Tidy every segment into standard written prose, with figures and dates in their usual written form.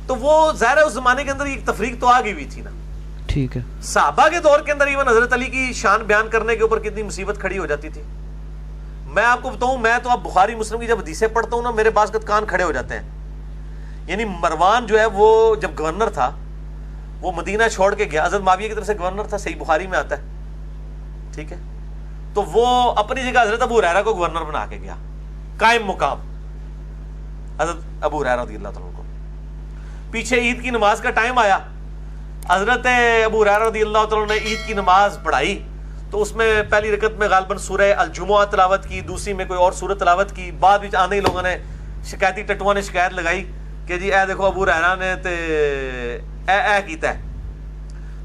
تو وہ ظاہر ہے اس زمانے کے اندر ایک تفریق تو آ گئی ہوئی تھی نا. ٹھیک ہے. صحابہ کے دور کے اندر ایون حضرت علی کی شان بیان کرنے کے اوپر کتنی مصیبت کھڑی ہو جاتی تھی. میں آپ کو بتاؤں, میں تو اب بخاری مسلم کی جب حدیثیں پڑھتا ہوں نا, میرے بعض کان کھڑے ہو جاتے ہیں. یعنی مروان جو ہے وہ جب گورنر تھا, وہ مدینہ چھوڑ کے گیا, حضرت معاویہ کی طرف سے گورنر تھا, صحیح بخاری میں آتا ہے, ٹھیک ہے. تو وہ اپنی جگہ حضرت ابو ہریرہ کو گورنر بنا کے گیا, قائم مقام حضرت ابو ہریرہ رضی اللہ تعالیٰ کو. پیچھے عید کی نماز کا ٹائم آیا, حضرت ابو ہریرہ رضی اللہ تعالیٰ نے عید کی نماز پڑھائی, تو اس میں پہلی رکعت میں غالباً سورہ الجمعہ تلاوت کی, دوسری میں کوئی اور سورت تلاوت کی. بعد میں آنے ہی لوگوں نے شکایتی ٹٹواں نے شکایت لگائی کہ جی اے دیکھو ابو ہریرہ نے تے اے کیتا ہے.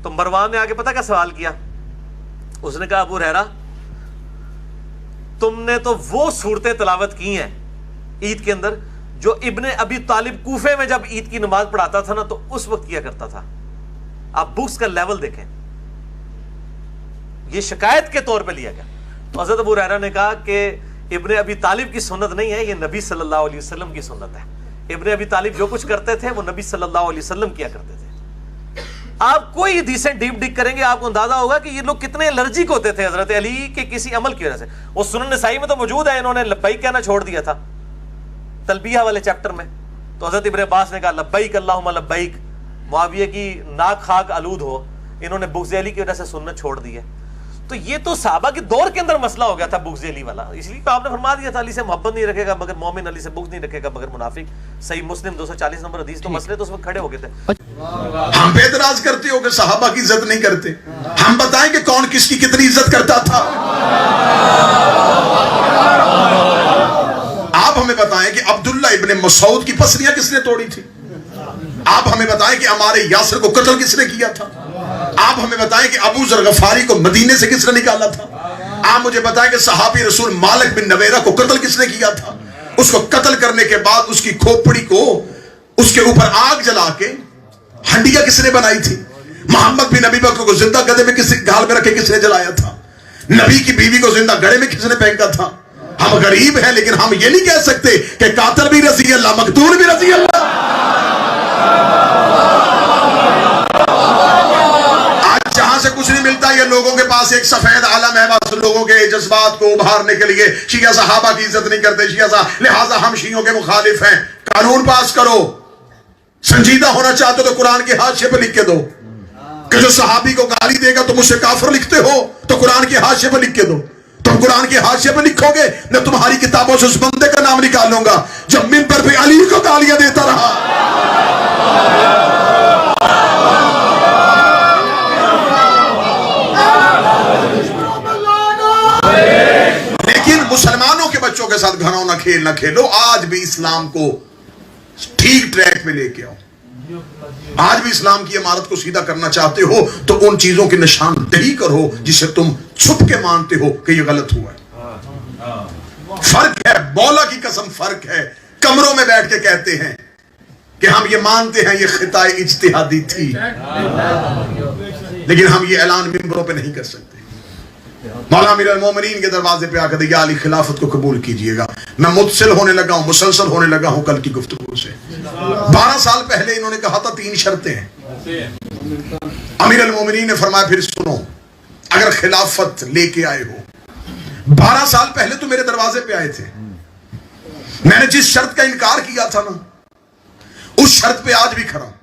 تو مروان نے آگے پتہ کیا سوال کیا, اس نے کہا ابو ہریرہ تم نے تو وہ صورتیں تلاوت کی ہیں عید کے اندر جو ابن ابی طالب کوفے میں جب عید کی نماز پڑھاتا تھا نا تو اس وقت کیا کرتا تھا. آپ بکس کا لیول دیکھیں, یہ شکایت کے طور پہ لیا گیا. تو حضرت ابو ہریرہ نے کہا کہ ابن ابی طالب کی سنت نہیں ہے, یہ نبی صلی اللہ علیہ وسلم کی سنت ہے. ابن ابی طالب جو کچھ کرتے تھے وہ نبی صلی اللہ علیہ وسلم کیا کرتے تھے. آپ کوئی حدیثیں ڈیپ ڈگ کریں گے آپ کو اندازہ ہوگا کہ یہ لوگ کتنے الرجک ہوتے تھے حضرت علی کے کسی عمل کی وجہ سے. وہ سنن نسائی میں تو موجود ہے, انہوں نے لبیک کہنا چھوڑ دیا تھا تلبیہ والے چیپٹر میں. تو حضرت ابن عباس نے کہا لبیک اللہم لبیک, معاویہ کی ناک خاک آلود ہو, انہوں نے بغض علی کی وجہ سے سنت چھوڑ دی ہے. تو یہ تو صحابہ کے دور کے اندر مسئلہ ہو گیا تھا بغض علی والا, اس لیے آپ نے فرما دیا تھا علی سے محبت نہیں رکھے گا مگر مومن, علی سے بغض نہیں رکھے گا مگر منافق. صحیح مسلم 240 نمبر حدیث. تو مسئلے تو اس وقت کھڑے ہو گئے تھے. ہم پہ اعتراض کرتے ہو کہ صحابہ کی عزت نہیں کرتے, ہم بتائیں کہ کون کس کی کتنی عزت کرتا تھا. آپ ہمیں بتائیں کہ عبداللہ ابن مسعود کی پسلیاں کس نے توڑی تھی. آپ ہمیں بتائیں کہ عمار یاسر کو قتل کس نے کیا تھا. آپ ہمیں بتائیں کہ ابو ذر غفاری کو مدینے سے کس نے نکالا تھا. آپ مجھے بتائیں کہ صحابی رسول مالک بن نویرہ کو قتل کس نے کیا تھا. اس کو قتل کرنے کے بعد اس کی کھوپڑی کو اس کے اوپر آگ جلا کے ہنڈیا کس نے بنائی تھی. محمد بن نبی بکر کو زندہ گدھے میں گھال میں رکھے کس نے جلایا تھا. نبی کی بیوی کو زندہ گڑھے میں کس نے پھینکا تھا. ہم غریب ہیں لیکن ہم یہ نہیں کہہ سکتے کہ قاتل بھی رضی اللہ مقتول بھی رضی اللہ. آج جہاں سے کچھ نہیں ملتا, یہ لوگوں کے پاس ایک سفید عالم ہے بس لوگوں کے جذبات کو ابھارنے کے لیے. شیعہ صحابہ کی عزت نہیں کرتے شیعہ صحابہ, لہٰذا ہم شیعوں کے مخالف ہیں. قانون پاس کرو, سنجیدہ ہونا چاہتے ہو تو قرآن کے حاشیے پہ لکھ کے دو کہ جو صحابی کو گالی دے گا تم اسے کافر لکھتے ہو تو قرآن کے حاشیے پہ لکھ کے دو. تم قرآن کے حاشیے پہ لکھو گے میں تمہاری کتابوں سے اس بندے کا نام نکالوں گا جب منبر پہ علی کو گالیاں دیتا رہا. لیکن مسلمانوں کے بچوں کے ساتھ گھناؤنا کھیل نہ کھیلو. آج بھی اسلام کو ٹھیک ٹریک پہ لے کے آؤ. آج بھی اسلام کی عمارت کو سیدھا کرنا چاہتے ہو تو ان چیزوں کی نشاندہی کرو جسے تم چھپ کے مانتے ہو کہ یہ غلط ہوا ہے. فرق ہے, مولا کی قسم فرق ہے. کمروں میں بیٹھ کے کہتے ہیں کہ ہم یہ مانتے ہیں یہ خطا اجتہادی تھی, لیکن ہم یہ اعلان ممبروں پہ نہیں کر سکتے. مولا امیر المومنین کے دروازے پہ آ کر یا علی خلافت کو قبول کیجئے گا. میں متصل ہونے لگا ہوں, مسلسل ہونے لگا ہوں کل کی گفتگو سے. 12 سال پہلے انہوں نے کہا تھا 3 شرطیں ہیں. امیر المومنین نے فرمایا پھر سنو, اگر خلافت لے کے آئے ہو, 12 سال پہلے تو میرے دروازے پہ آئے تھے, میں نے جس شرط کا انکار کیا تھا نا اس شرط پہ آج بھی کھڑا ہوں.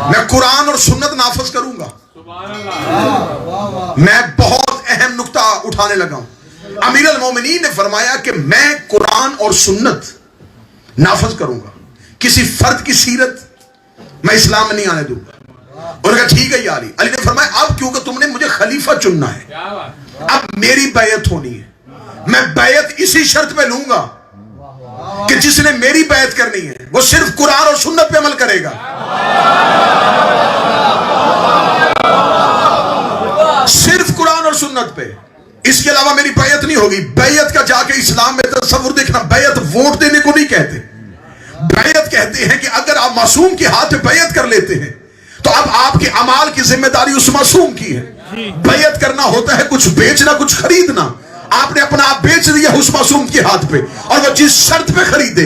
میں قرآن اور سنت نافذ کروں گا. میں بہت اہم نقطہ اٹھانے لگا ہوں. امیر المومنین نے فرمایا کہ میں قرآن اور سنت نافذ کروں گا, کسی فرد کی سیرت میں اسلام میں نہیں آنے دوں گا. اور کہا ٹھیک ہے یا علی. علی نے فرمایا اب کیونکہ تم نے مجھے خلیفہ چننا ہے, اب میری بیعت ہونی ہے. میں بیعت اسی شرط پہ لوں گا کہ جس نے میری بیعت کرنی ہے وہ صرف قرآن اور سنت پہ عمل کرے گا, صرف قرآن اور سنت پہ. اس کے علاوہ میری بیعت نہیں ہوگی. بیعت کا جا کے اسلام میں تصور دیکھنا, بیعت ووٹ دینے کو نہیں کہتے. بیعت کہتے ہیں کہ اگر آپ معصوم کے ہاتھ پہ بیعت کر لیتے ہیں تو اب آپ کے اعمال کی ذمہ داری اس معصوم کی ہے. بیعت کرنا ہوتا ہے کچھ بیچنا کچھ خریدنا. آپ نے اپنا آپ بیچ دیا اس معصوم کے ہاتھ پہ, اور وہ جس شرط پہ خریدے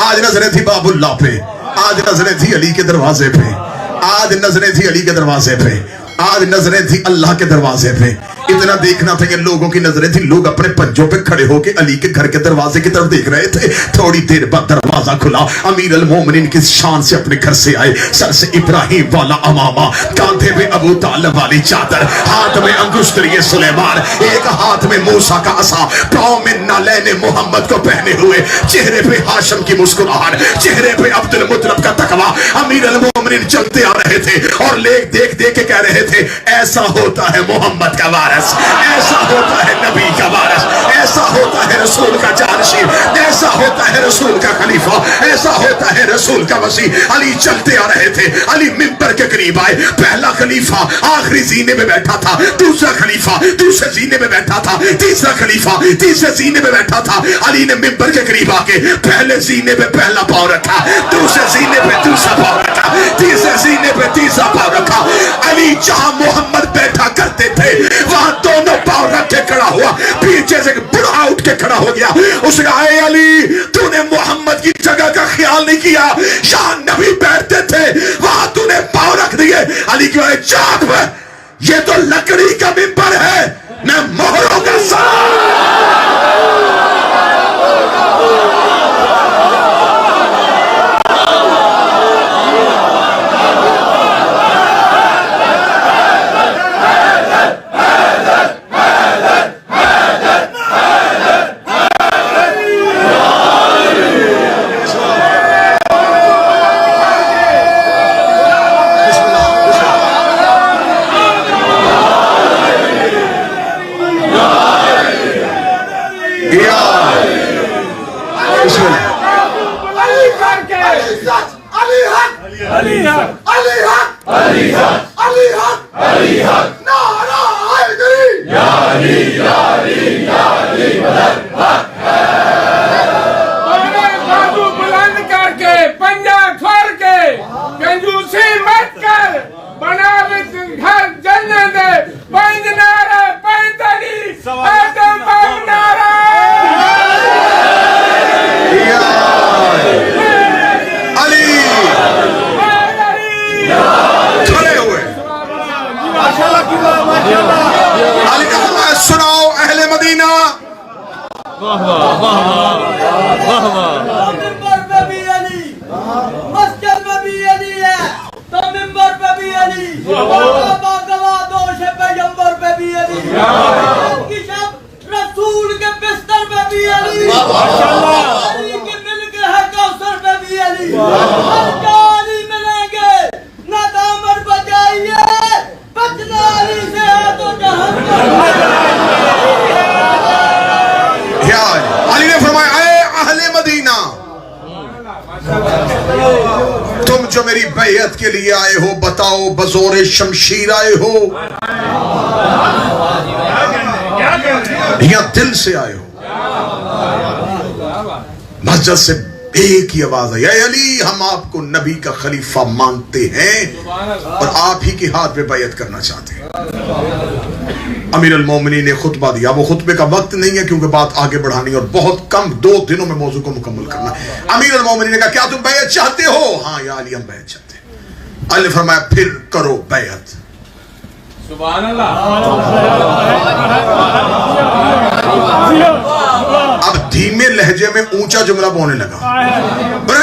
آج نظریں تھی باب اللہ پہ، آج نظریں تھی علی کے دروازے پہ، آج نظریں تھی علی کے دروازے پہ، آج نظریں تھی اللہ کے دروازے پہ. اتنا دیکھنا تھا کہ لوگوں کی نظریں تھی، لوگ اپنے پنجوں پہ کھڑے ہو کے علی کے گھر کے دروازے کی طرف دیکھ رہے تھے. تھوڑی دیر بعد دروازہ کھلا، امیر المومنین کی شان سے اپنے گھر سے آئے، سر سے ابراہیم والا امامہ، کاندھے میں ابو طالب والی چادر، ہاتھ میں انگشتری سلیمان، ایک ہاتھ میں موسیٰ کا عصا، پاؤں میں نالین محمد کو پہنے ہوئے، چہرے پہ ہاشم کی مسکراہٹ، چہرے پہ عبد المطلب کا تقویٰ. امیر المومنین چلتے آ رہے تھے اور دیکھ دیکھ کے کہہ رہے تھے ایسا ہوتا ہے محمد کا وارث، ایسا ہوتا ہے نبی کا وارث، ایسا ہوتا ہے رسول کا جانشین، ایسا ہوتا ہے رسول کا خلیفہ، ایسا ہوتا ہے رسول کا وسیع. علی چلتے آ رہے تھے، علی منبر کے قریب آئے. پہلا خلیفہ آخری زینے میں بیٹھا تھا، دوسرا خلیفہ دوسرے زینے میں بیٹھا تھا، تیسرا خلیفہ تیسرے زینے میں بیٹھا تھا. علی نے منبر کے قریب آ کے پہلے زینے پہ پہلا پاؤں رکھا، دوسرے زینے پہ دوسرا پاؤں رکھا، تیسرے زینے پہ تیسرا پاؤں رکھا. علی جہاں محمد بیٹھا کرتے تھے وہاں دونوں پاؤں رکھ کے کھڑا ہوا. پیچھے سے بڑھا اٹھ کے کھڑا ہو گیا. اس نے کہا اے علی، تو نے محمد کی جگہ کا خیال نہیں کیا، جہاں نبی بیٹھتے تھے وہاں تو نے پاؤں رکھ دیے. علی کی وجہ چاپ ہے، یہ تو لکڑی کا منبر ہے، میں مہروں کا جو میری بیعت کے لیے آئے ہو بتاؤ بزور شمشیر آئے ہو یا دل سے آئے ہو؟ مسجد سے ایک ہی آواز ہے، اے علی ہم آپ کو نبی کا خلیفہ مانتے ہیں اور آپ ہی کے ہاتھ پہ بیعت کرنا چاہتے ہیں. امیر المومنین نے خطبہ دیا. وہ خطبے کا وقت نہیں ہے کیونکہ بات آگے بڑھانی اور بہت کم 2 دنوں میں موضوع کو مکمل کرنا ہے. امیر المومنین نے کہا کیا تم بیعت چاہتے ہو؟ ہاں یا علی ہم بیعت چاہتے ہیں. علی نے فرمایا پھر کرو بیعت. سبحان اللہ. اب دھیمے لہجے میں اونچا جملہ بولنے لگا،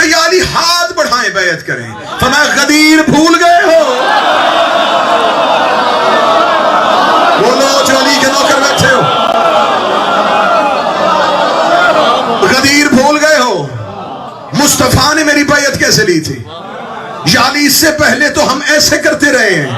یا علی ہاتھ بڑھائیں بیعت کریں. فرمایا غدیر بھول گئے ہو؟ بولو جو علی کے نوکر بیٹھے ہو، غدیر بھول گئے ہو؟ مصطفیٰ نے میری بیعت کیسے لی تھی؟ یا علی اس سے پہلے تو ہم ایسے کرتے رہے ہیں،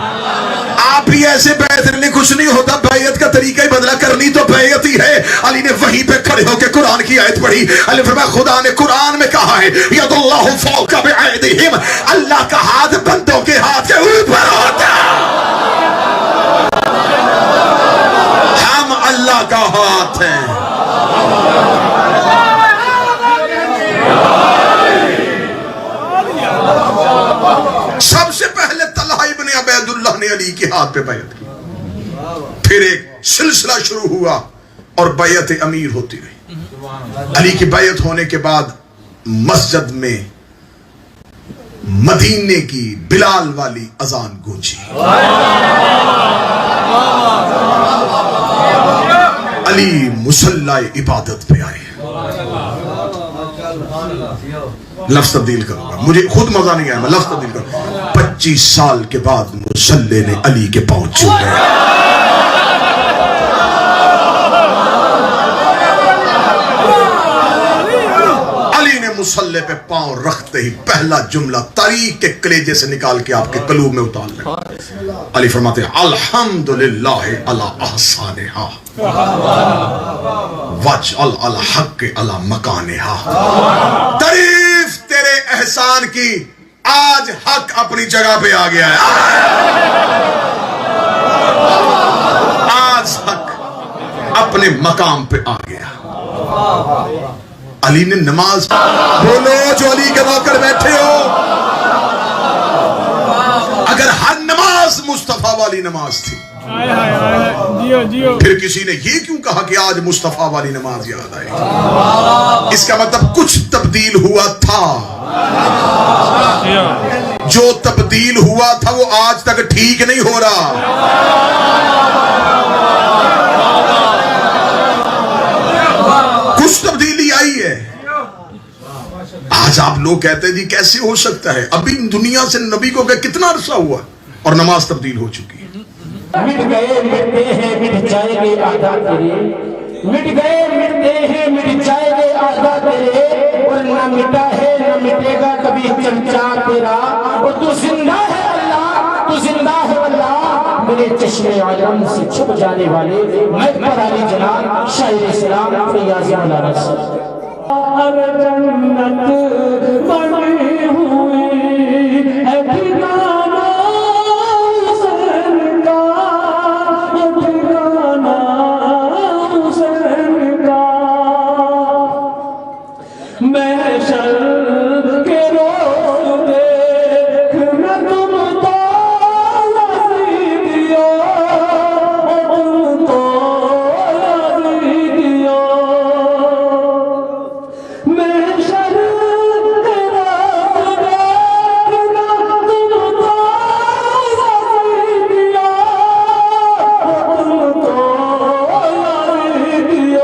آپ بھی ایسے بیعت کرنے کچھ نہیں ہوتا. بیعت کا طریقہ ہی بدلا، کرنی تو بیعت ہی ہے. علی نے وہیں پہ کھڑے ہو کے قرآن کی آیت پڑھی. علی فرمایا خدا نے قرآن میں کہا ہے ید اللہ فوق بایدیہم، اللہ کا ہاتھ بندوں کے ہاتھ کے اوپر ہوتا ہے. ہم اللہ کا ہاتھ ہیں. سب سے پہلے طلحہ ابن عبید اللہ نے علی کے ہاتھ پہ بیعت کی. پھر ایک سلسلہ شروع ہوا اور بیعت امیر ہوتی رہی. علی کی بیعت ہونے کے بعد مسجد میں مدینے کی بلال والی اذان گونجی. علی مصلی عبادت پہ آئے. لفظ تبدیل کروں گا, مجھے خود مزہ نہیں آیا, میں لفظ تبدیل کروں گا. 25 سال کے بعد مصلی نے علی کے پاؤں چومے. علی نے مصلی پہ پاؤں رکھتے ہی پہلا جملہ تاریخ کے کلیجے سے نکال کے آپ کے قلوب میں اتار لیں. علی فرماتے ہیں الحمدللہ علی احسانہا وجعل الحق علی مکانہا. تعریف تیرے احسان کی, آج حق اپنی جگہ پہ آ گیا ہے. آج حق اپنے مقام پہ آ گیا. علی نے نماز, بولو جو علی کے نوکر بیٹھے ہو, اگر ہر نماز مصطفیٰ والی نماز تھی پھر کسی نے یہ کیوں کہا کہ آج مصطفیٰ والی نماز یاد آئے؟ اس کا مطلب کچھ تبدیل ہوا تھا. جو تبدیل ہوا تھا وہ آج تک ٹھیک نہیں ہو رہا. کچھ تبدیلی آئی ہے. آج آپ لوگ کہتے ہیں جی کیسے ہو سکتا ہے, ابھی دنیا سے نبی کو کہ کتنا عرصہ ہوا اور نماز تبدیل ہو چکی ہے. مٹ گئے مٹتے ہیں مٹ جائیں گے آدھا تیرے, مٹ گئے مٹتے ہیں مٹ جائیں گے آدھا تیرے, اور نہ مٹا ہے نہ مٹے گا کبھی چمچا تیرا. اور تو زندہ ہے اللہ, تو زندہ ہے اللہ, میرے چشم عالم سے چھپ جانے والے مکبر علی جناب شاعر اسلام فیاض مولانا صاحب. جنت بنی ہوئی ہے ٹھکانہ حسین کا, ٹھکانہ حسین کا. محشر کے روز دیکھنا تم تو یزیدیو, تم تو یزیدیو. محشر کے روز دیکھنا تم تو یزیدیو, تم تو یزیدیو.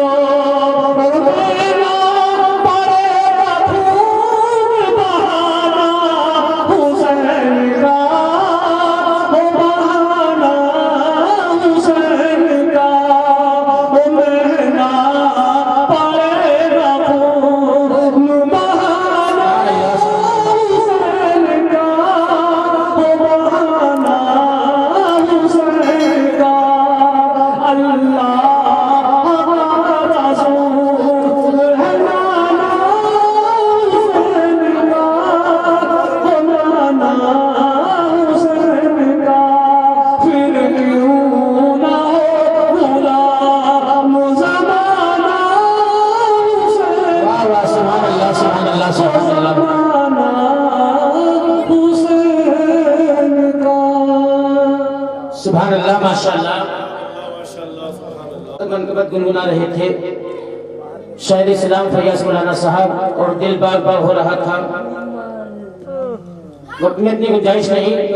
سبحان اللہ, ماشاءاللہ. منقبت گنگنا رہے تھے شاعر اسلام فیاض مولانا صاحب, اور دل باغ باغ ہو رہا تھا. وقت میں اتنی گنجائش نہیں.